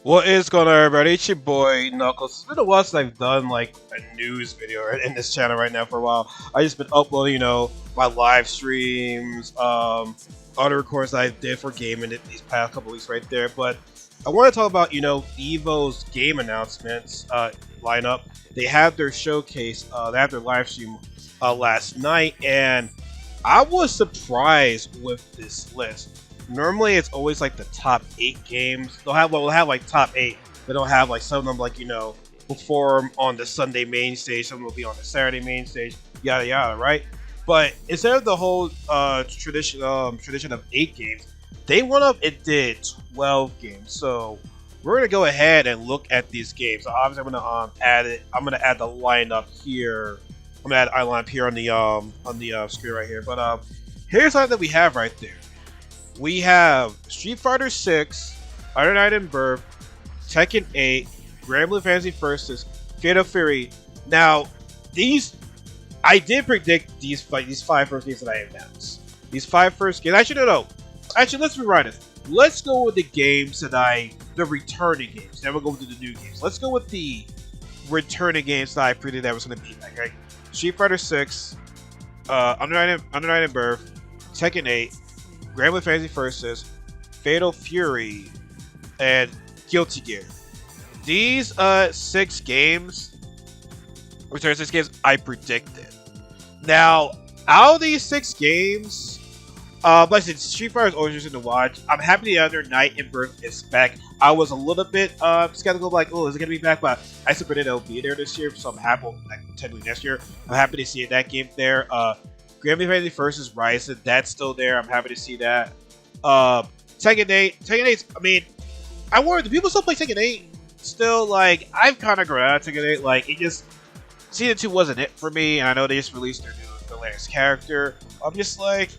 What is going on, everybody? It's your boy Knuckles. It's been a while since I've done like a news video in this channel right now for a while. I just been uploading, my live streams, other recordings that I did for gaming these past couple weeks right there. But I want to talk about, EVO's game announcements lineup. They had their showcase, they had their live stream last night, and I was surprised with this list. Normally, it's always like the top 8 games. We'll have like top 8. They don't have like some of them like perform on the Sunday main stage. Some will be on the Saturday main stage. Yada yada, right? But instead of the whole tradition of 8 games, they went up and did 12 games. So we're gonna go ahead and look at these games. So obviously, I'm gonna add it. I'm gonna add the lineup here. I'm gonna add the lineup here on the screen right here. But here's something that we have right there. We have Street Fighter 6, Iron Knight and Birth, Tekken 8, Grand Blue Fantasy Versus, Fatal Fury. Now, I did predict these 5 first games that I announced. These 5 first games. Actually, no. Actually, let's rewrite it. Let's go with the games the returning games. Then we'll go with the new games. Let's go with the returning games that I predicted that was going to be. Okay, Street Fighter 6, Iron Knight and Birth, Tekken 8. Grand Blue Fantasy Versus, Fatal Fury, and Guilty Gear. These 6 games, return 6 games, I predicted. Now, out of these 6 games, like I said, Street Fighter is always interesting to watch. I'm happy the other Night and Birth is back. I was a little bit skeptical, like, oh, is it gonna be back? But I still predicted it'll be there this year, so I'm happy. Like, technically next year, I'm happy to see that game there. Grand Blue Fantasy versus Ryzen, that's still there. I'm happy to see that. Tekken 8. Tekken 8, I mean, I worry, do people still play Tekken 8? Still, like, I've kind of grown out of Tekken 8. Like, it just, Season 2 wasn't it for me, and I know they just released the latest character. I'm just like,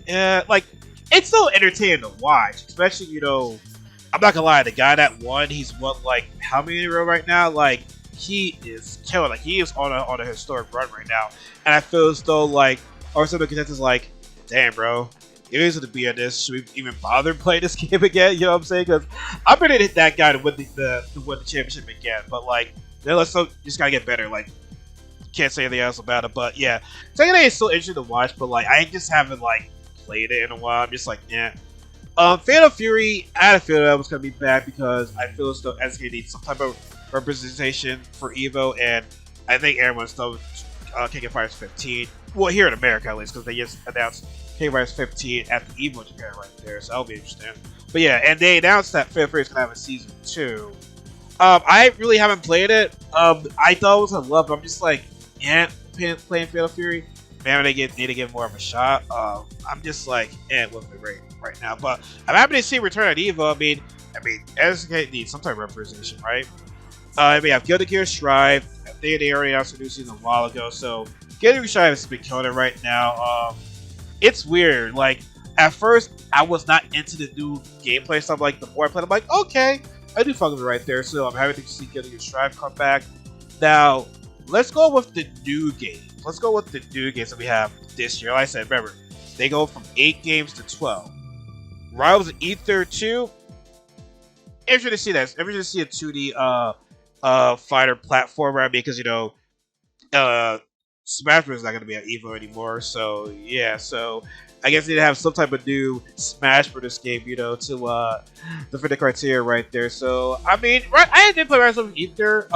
like, it's still entertaining to watch, especially, I'm not gonna lie, the guy that won, he's won, like, how many in a row right now? Like, he is killing. Like, he is on a historic run right now, and I feel as though, like, or some of the contestants like, damn, bro, it is to be in this. Should we even bother playing this game again? You know what I'm saying? Because I'm ready to hit that guy to win the championship again. But like, let's just gotta get better. Like, can't say anything else about it. But yeah, Tekken 8 is still interesting to watch. But like, I just haven't like played it in a while. I'm just like, yeah. Fatal Fury, I had a feeling that was gonna be bad because I feel as though SK needs some type of representation for EVO, and I think everyone's still King of Fighters 15. Well, here in America at least, because they just announced King of Fighters 15 at the EVO in Japan right there, so that'll be interesting. But yeah, and they announced that Fatal Fury is gonna have a season 2. I really haven't played it. I thought it was a love, but I'm just like, playing Fatal Fury. Man, they need to give more of a shot. I'm just like, with it right now. But I'm happy to see Return at EVO. I mean, SK needs some type of representation, right? We have Guilty Gear Strive. They already announced a new season a while ago, so Guilty Gear Strive has been killing it right now. It's weird. Like, at first, I was not into the new gameplay stuff. Like, the more I played, I'm like, okay, I do fuck with it right there. So I'm happy to see Guilty Gear Strive come back. Now, let's go with the new games. Let's go with the new games that we have this year. Like I said, remember, they go from 8 games to 12. Rivals of Ether 2. Interesting to see that. Interesting to see a 2D fighter platformer, because Smash Bros is not going to be at EVO anymore. So yeah, so I guess they have some type of new Smash Bros game, to fit the criteria right there. So I mean, I did play Rise of Ether.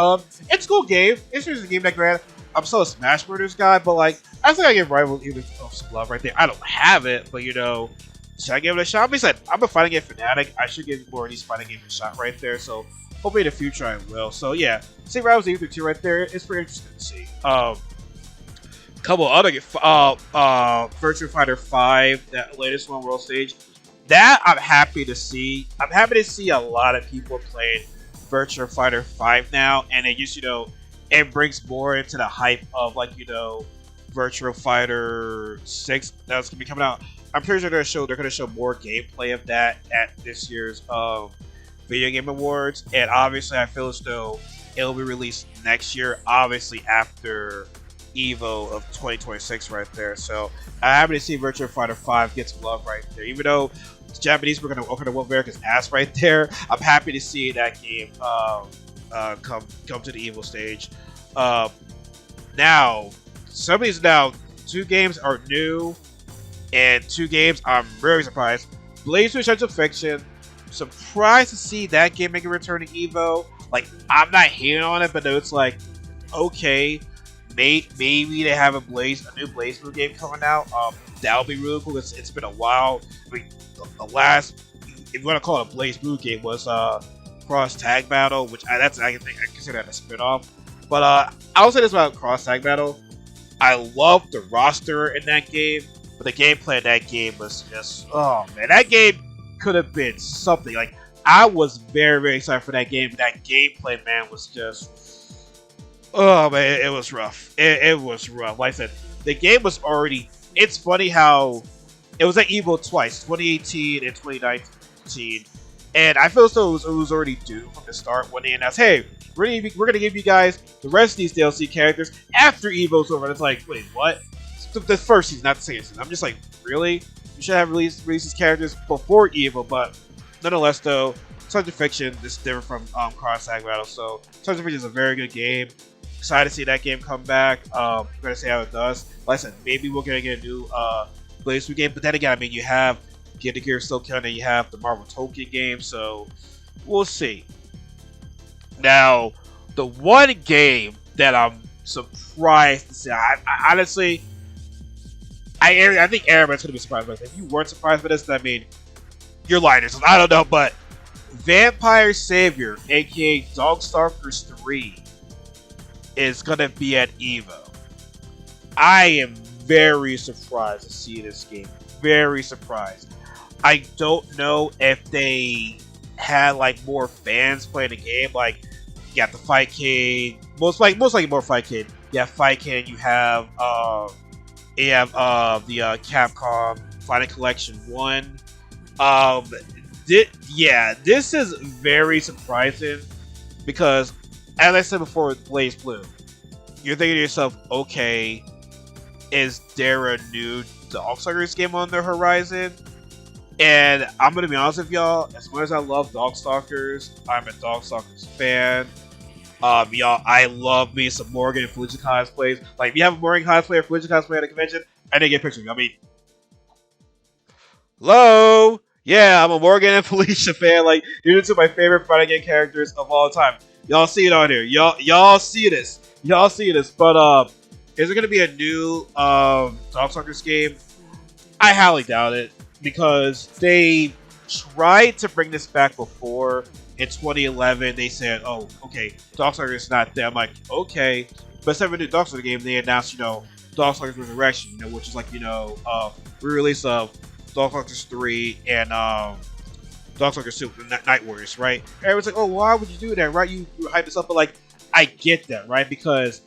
It's a cool game. It's just a game that granted, I'm still a Smash Bros guy, but like, I think I give Rival Ether some love right there. I don't have it, but should I give it a shot? I'm a fighting game fanatic. I should give more of these fighting games a shot right there. So hopefully in the future I will. So yeah, see Rivals Ether 2 right there. It's pretty interesting to see. Couple other Virtua Fighter 5, that latest one, World Stage. That I'm happy to see. I'm happy to see a lot of people playing Virtua Fighter 5 now, and it just it brings more into the hype of like Virtua Fighter 6 that's gonna be coming out. I'm pretty sure they're gonna show more gameplay of that at this year's Video Game Awards, and obviously I feel as though it'll be released next year, obviously after EVO of 2026 right there. So I'm happy to see Virtua Fighter 5 get some love right there, even though the Japanese were gonna whoop America's ass right there. I'm happy to see that game come to the EVO stage. Now, some of these now 2 games are new, and 2 games I'm very surprised. Blaze Blue Essential Fiction. Surprised to see that game make a return to EVO. Like, I'm not hating on it, but it's like, okay, maybe they have a new Blaze Blue game coming out. That would be really cool. It's been a while. I mean, the last, if you want to call it a Blaze Blue game, was Cross Tag Battle, which I consider that a spinoff. But I will say this about Cross Tag Battle: I love the roster in that game, but the gameplay in that game was just, oh man, that game could have been something. Like, I was very, very excited for that game. That gameplay, man, was just, oh man, it was rough. It was rough. Like I said, the game was already. It's funny how it was at EVO twice, 2018 and 2019, and I feel as though it was already due from the start when they announced, "Hey, we're gonna give you guys the rest of these DLC characters after EVO's over." And it's like, wait, what? The first season, not the second season. I'm just like, really? You should have released these characters before EVO, but nonetheless, though, Sons of Fiction is different from Cross Tag Battle. So Sons of Fiction is a very good game. Excited to see that game come back. We're gonna see how it does. Like I said, maybe we're gonna get a new Blaze Blue game, but then again, I mean, you have Guilty Gear still counting, you have the Marvel Tolkien game, so we'll see. Now, the one game that I'm surprised to see, I honestly, I think everybody's gonna be surprised by this. If you weren't surprised by this, I mean, you're lying or something. I don't know, but Vampire Savior, aka Darkstalkers 3, is gonna be at EVO. I am very surprised to see this game. Very surprised. I don't know if they had like more fans playing the game. Like, you got the Fight King, most likely more Fight King. You have Fight King. You have the Capcom Fighting Collection 1. This is very surprising because, as I said before with Blaze Blue, you're thinking to yourself, okay, is there a new Darkstalkers game on the horizon? And I'm gonna be honest with y'all, as much as I love Darkstalkers, I'm a Darkstalkers fan. Y'all, I love me some Morgan and Felicia cosplays. Like, if you have a Morgan cosplay or Felicia cosplay at a convention, I didn't get a picture of you. I mean, hello? Yeah, I'm a Morgan and Felicia fan. Like, these are two of my favorite fighting game characters of all time. Y'all see it on here. Y'all see this. Y'all see this. But, is there gonna be a new Darkstalkers game? I highly doubt it, because they tried to bring this back before. In 2011, they said, "Oh, okay, Darkstalkers is not there." I'm like, okay, but instead of a new Darkstalkers game, they announced, Darkstalkers Resurrection, which is like, re-release of Darkstalkers 3 and Darkstalkers 2, Night Warriors, right? Everyone's like, "Oh, why would you do that, right? You hype this up," but like, I get that, right? Because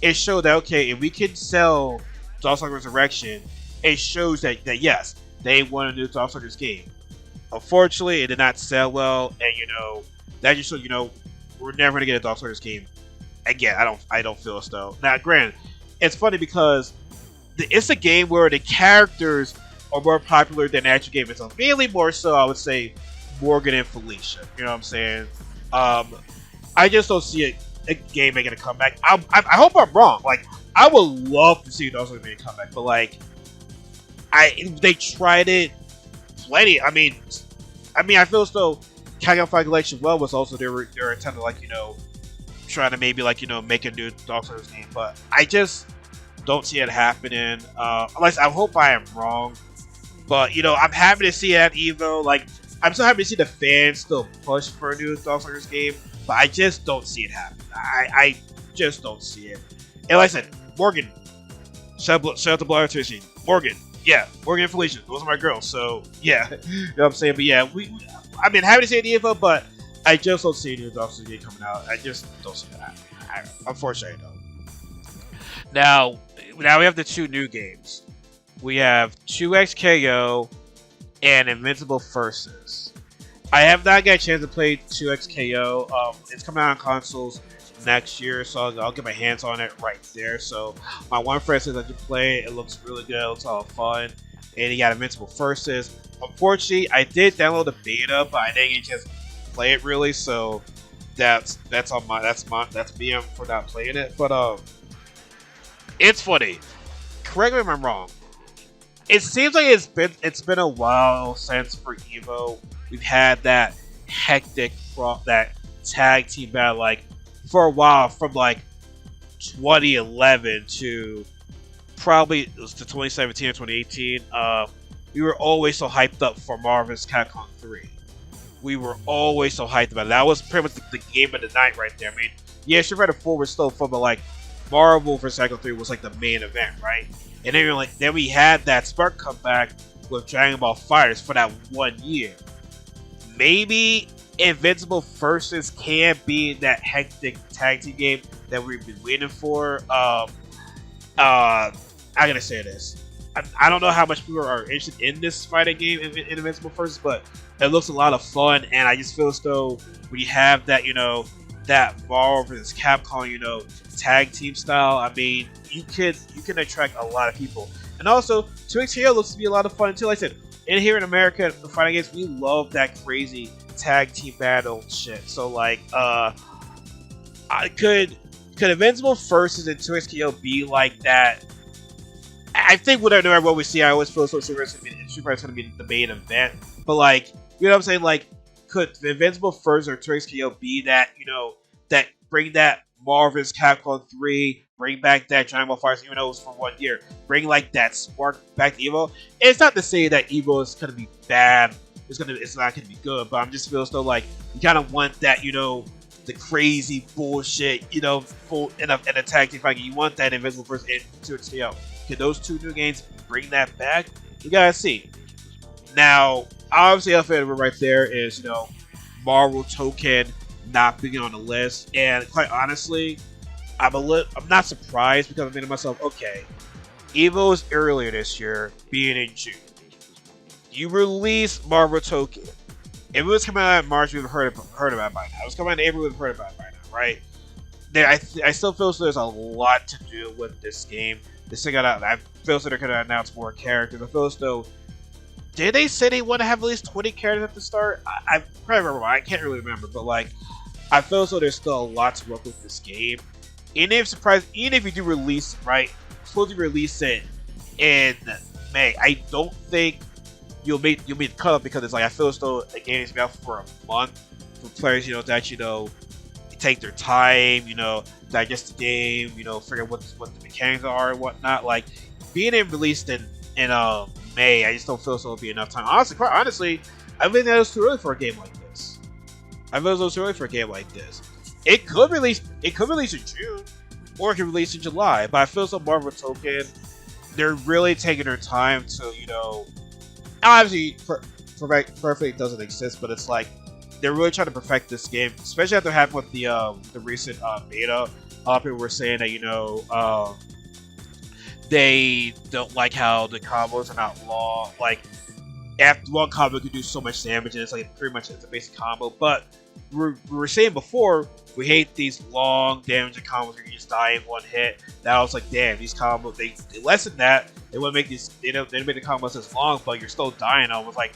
it showed that, okay, if we can sell Darkstalkers Resurrection, it shows that yes, they want a new Darkstalkers game. Unfortunately, it did not sell well, and that just shows we're never gonna get a Darkstalkers game again. I don't feel as though. Now, granted, it's funny because it's a game where the characters are more popular than the actual game itself. Mainly more so, I would say, Morgan and Felicia. You know what I'm saying? I just don't see a game making a comeback. I hope I'm wrong. Like, I would love to see Darkstalkers make a comeback, but like, they tried it plenty. I mean, I feel as though Capcom Fighting Collection was also their attempt to, like, trying to maybe, like, make a new Darkstalkers game, but I just don't see it happening. Unless I hope I am wrong, but I'm happy to see it at EVO. Like, I'm so happy to see the fans still push for a new Darkstalkers game, but I just don't see it happen. I just don't see it. And like I said, Morgan, shout out to Blair Tucci. Morgan. Yeah, Morgan and Felicia. Those are my girls. So, yeah. You know what I'm saying? But yeah, happy to see the info, but I just don't see a new Darkstalkers game coming out. I just don't see that happening. Unfortunately, I don't. Now we have the 2 new games. We have 2XKO and Invincible Versus. I have not got a chance to play 2XKO. It's coming out on consoles next year, so I'll get my hands on it right there. So my one friend says I can play it. It looks really good. It looks all fun. and you got Invincible Versus. Unfortunately, I did download the beta, but I didn't get a chance to play it really, so that's me for not playing it. But it's funny. Correct me if I'm wrong. It seems like it's been a while since for EVO we've had that hectic that tag team battle. Like for a while, from like 2011 to probably it was to 2017 or 2018. We were always so hyped up for Marvel's Capcom 3. We were always so hyped about it. That was pretty much the game of the night right there. I mean, yeah, Street Fighter 4 was still fun, but like Marvel vs. Capcom 3 was like the main event, right? And then we had that spark come back with Dragon Ball FighterZ for that 1 year. Maybe Invincible Versus can be that hectic tag team game that we've been waiting for. I'm gonna say this. I don't know how much people are interested in this fighting game in Invincible Versus, but it looks a lot of fun, and I just feel as though when you have that, that Marvel vs. Capcom, tag team style, I mean, you can attract a lot of people. And also, 2XKO looks to be a lot of fun too. Like I said, here in America, the fighting games, we love that crazy tag team battle shit. So like, could Invincible Versus and 2XKO be like that? I think whatever what we see, I always feel Street Fighter is going to be the main event. But like, you know what I'm saying? Like, could the Invincible Versus or 2XKO be that, that bring that Marvel's Capcom 3, bring back that Dragon Ball FighterZ, even though it was for 1 year, bring like that spark back to EVO? It's not to say that EVO is going to be bad. It's not going to be good, but I'm just feeling still like you kind of want that, the crazy bullshit, full in a tag team fight. You want that Invincible Versus and 2XKO. Can those two new games bring that back? We gotta see. Now, obviously, elephant in the room right there is, Marvel Token not being on the list, and quite honestly, I'm not surprised because I'm thinking to myself, okay, EVO is earlier this year, being in June. You release Marvel Token. If it was coming out in March, we've heard about it by now. If it was coming out in April, we've heard about it by now, right? I still feel so there's a lot to do with this game. This thing I feel so they're going to announce more characters. I feel as though, did they say they want to have at least 20 characters at the start? I probably remember. I can't really remember, but like, I feel as though there's still a lot to work with this game. And even if you do release supposed to release it in May, I don't think you'll make the cut up because it's like I feel as though a game is out for a month for players, that take their time, digest the game, figure out what the mechanics are and whatnot. Like being released in May, I just don't feel so it'll be enough time. Quite honestly, I think that was too early for a game like this. It could release in June, or it could release in July. But I feel so Marvel Token, they're really taking their time to, obviously perfect doesn't exist, but it's like they're really trying to perfect this game, especially after happened with the recent beta. People were saying that they don't like how the combos are not long. Like after one combo could do so much damage, and it's like pretty much it's a basic combo. But we were saying before, we hate these long damaging combos where you just die in one hit. Now it's like, damn, these combos they lessened that. They want to make these they didn't make the combos as long, but you're still dying almost like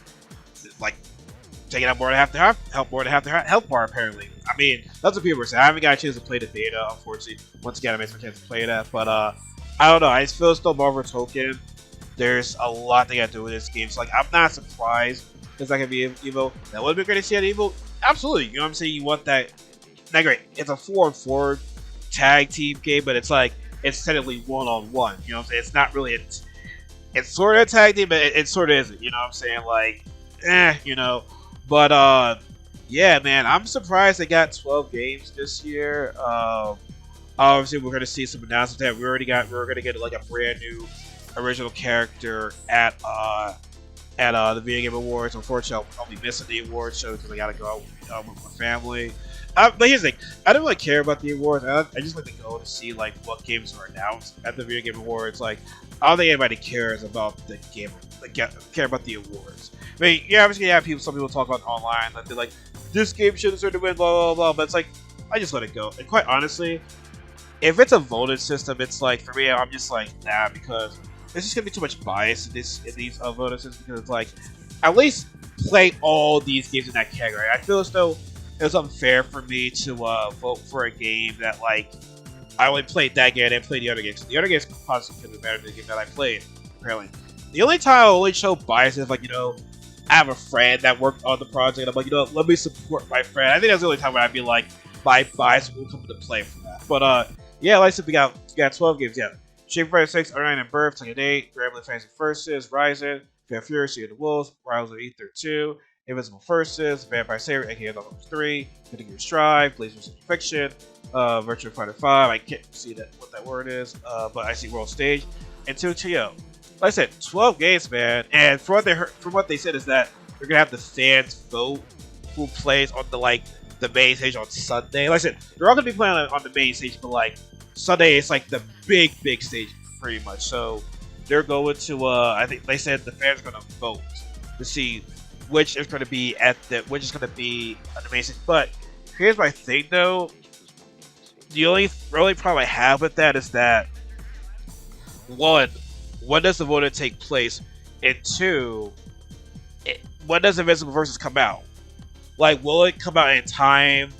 taking out more than half the health bar, apparently. I mean, that's what people were saying. I haven't got a chance to play the beta, unfortunately. Once again, I missed my chance to play that. But, I don't know. I just feel still Marvel Token. There's a lot they got to do with this game. So, like, I'm not surprised because that could be EVO. That would be great to see at EVO. Absolutely. You know what I'm saying? You want that. Not great. It's a 4-on-4 tag team game, but it's like, it's technically 1-on-1. You know what I'm saying? It's not really it's sort of a tag team, but it sort of isn't. You know what I'm saying? Like, But, yeah, man, I'm surprised they got 12 games this year. Obviously, we're going to see some announcements that we're going to get like a brand new original character at the Video Game Awards. Unfortunately, I'll be missing the awards show because I got to go out with my family. But here's the thing, I don't really care about the awards. I just like to go to see like what games are announced at the Video Game Awards. Like, I don't think anybody cares about the game, care about the awards. I mean, yeah, obviously, some people talk about online that they're like, this game should have started to win, blah, blah, blah. But it's like, I just let it go. And quite honestly, if it's a voting system, it's like, for me, I'm just like, nah, because there's just gonna be too much bias in these bonuses because it's like at least play all these games in that category. I feel as though it was unfair for me to vote for a game that like I only played that game and didn't play the other games. The other games possibly could be better than the game that I played. Apparently, the only time I only show bias is like I have a friend that worked on the project. And I'm like let me support my friend. I think that's the only time where I'd be like my bias will come into play for that. But yeah, like I said, we got 12 games. Yeah, Street Fighter 6, Online and Birth, Tekken 8, Gramblin' Fantasy Versus, Ryzen, Fair Fury, Sea of the Wolves, Rivals of Ether 2, Invincible Versus, Vampire Savior, aka Knuckles 3, Metal Gear Strive, Blazers Fiction, Virtua Fighter 5. I can't see what that word is, but I see World Stage, and 2TO. Like I said, 12 games, man. And from what they said is that they're gonna have the fans vote who plays on the main stage on Sunday. Like I said, they're all gonna be playing on the main stage, but like Sunday it's like the big stage pretty much. So they're going to I think they said the fans are gonna vote to see which is gonna be on the main stage. But here's my thing though. The only problem I have with that is that one, when does the voting take place? And two, when does Invincible Versus come out? Like, will it come out in time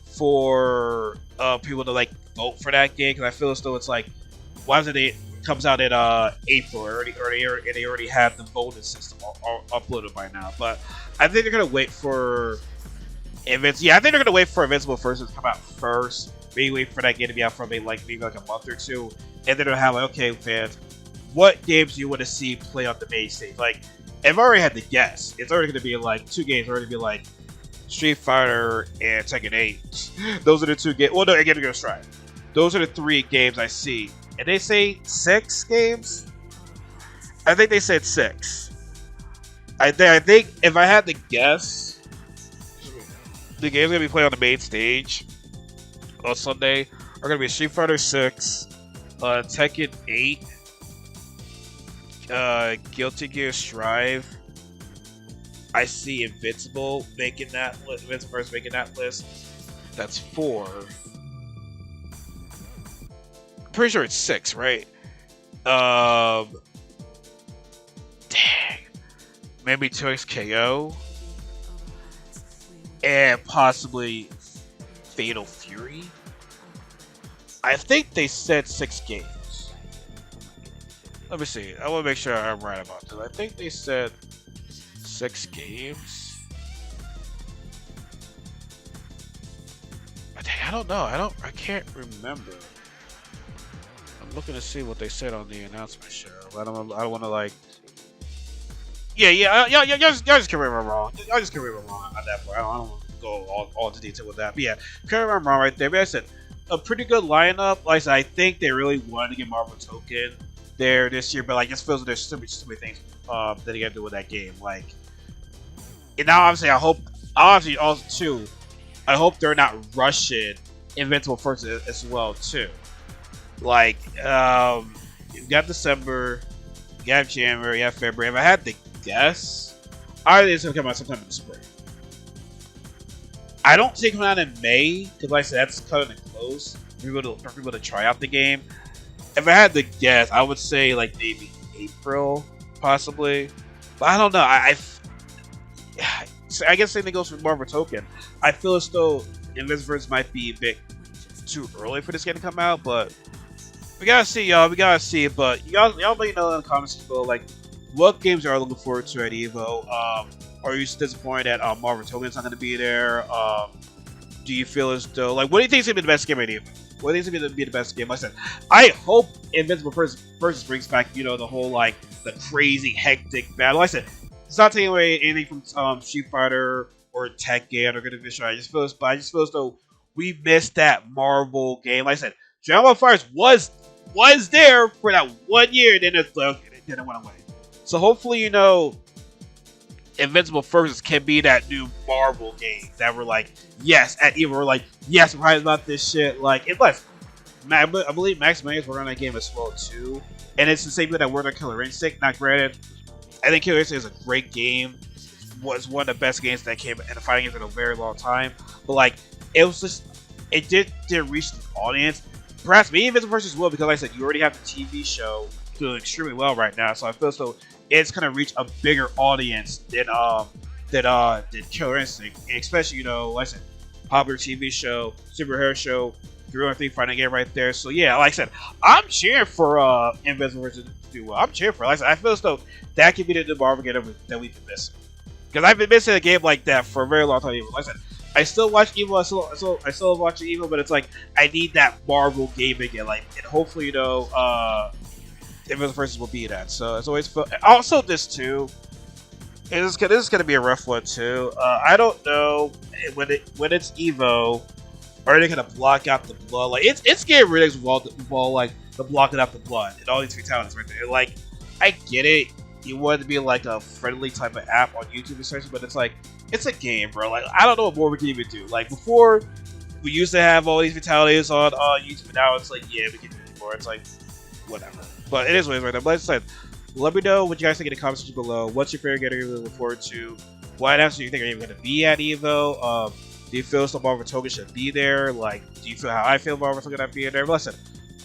for people to like vote for that game? Because I feel as though it's like, why is it comes out in April and they already have the voting system uploaded by now? But I think they're gonna wait for Invincible Versus to come out first. Maybe wait for that game to be out for maybe like a month or two, and then they'll have like, okay, fans, what games do you want to see play on the main stage? Like, I've already had to guess. It's already going to be like 2 games. Already be like Street Fighter and Tekken 8. Those are the 2 games. Well, no, again, Gear Strive. Those are the 3 games I see. And they say 6 games. I think they said 6. I think if I had to guess, the games gonna be played on the main stage on Sunday are gonna be Street Fighter 6, Tekken 8. Guilty Gear Strive. I see Invincible making that list. Invincible Versus making that list. That's 4. Pretty sure it's 6, right? Dang. Maybe 2XKO. And possibly Fatal Fury. I think they said 6 games. Let me see. I want to make sure I'm right about this. I think they said 6 games. I don't know. I can't remember. I'm looking to see what they said on the announcement show. I don't want to like. Yeah. Y'all just can't remember I'm wrong. Y'all just can't remember I'm wrong on that part. I don't want to go all into detail with that. But yeah, can't remember I'm wrong right there. But I said a pretty good lineup. Like I said, I think they really wanted to get Marvel Token there this year, but like it feels like there's so many things that they gotta do with that game. Like, and now obviously I hope they're not rushing Invincible First as well too. Like, you got December, you have January, you have February. If I had to guess, I think it's gonna come out sometime in the spring. I don't think it come out in May because, like I said, that's kind of close for people to try out the game. If I had to guess, I would say like maybe April, possibly. But I don't know. I guess same thing goes for Marvel Token. I feel as though Invincible might be a bit too early for this game to come out, but we gotta see, y'all. We gotta see it. But y'all let me know in the comments below, like, what games are you looking forward to at EVO? Are you disappointed that Marvel Token's not gonna be there? Do you feel as though, like, what do you think is gonna be the best game at EVO? What do you think is gonna be the best game? Like I said, I hope Invincible Versus brings back, the whole like the crazy hectic battle. Like I said, it's not taking away anything from Street Fighter or Tekken or Good Division. I just feel as though we missed that Marvel game. Like I said, Dragon Ball Fighters was there for that 1 year, and then it went away. So hopefully, Invincible Versus can be that new Marvel game that we're like, yes, at EVO, we're like, yes, we're hyped about this shit. Like, unless, I believe Max May's working on that game as well, too. And it's the same thing that worked on Killer Instinct. Not granted, I think Killer Instinct is a great game. Was one of the best games that came in the fighting games in a very long time. But, like, it didn't reach the audience. Perhaps maybe Invincible Versus will, because like I said, you already have the TV show. You doing extremely well right now. So I feel as though it's gonna reach a bigger audience than Killer Instinct, and especially like I said, popular TV show, superhero show, 3-on-3 fighting game right there. So yeah, like I said, I'm cheering for Invisible to do well. I'm cheering for it. Like I said, I feel as though that could be the new Marvel game that we've been missing. Because I've been missing a game like that for a very long time. Like I said, I still watch EVO. I still watch EVO, but it's like I need that Marvel game again. Like, and hopefully, Invisible Versus will be that. So it's always fun. Also, this too. This is gonna be a rough one too. I don't know when it's EVO, are they gonna block out the blood? Like it's getting ridiculous with all like the blocking out the blood and all these fatalities right there. Like I get it. You want it to be like a friendly type of app on YouTube especially, but it's like it's a game, bro. Like I don't know what more we can even do. Like before, we used to have all these fatalities on YouTube, and now it's like yeah, we can do it anymore. It's like whatever. But it is what it is right now. But like I said, let me know what you guys think in the comments section below. What's your favorite game to look forward to? What else do you think are even going to be at EVO? Do you feel some Marvel Token should be there? Like, do you feel how I feel Marvel Token should be in there? But listen,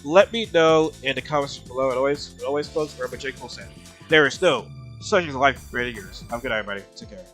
let me know in the comments section below. And always folks, remember Jake Cole said, there is no such as life greater than yours. Have a good night, everybody. Take care.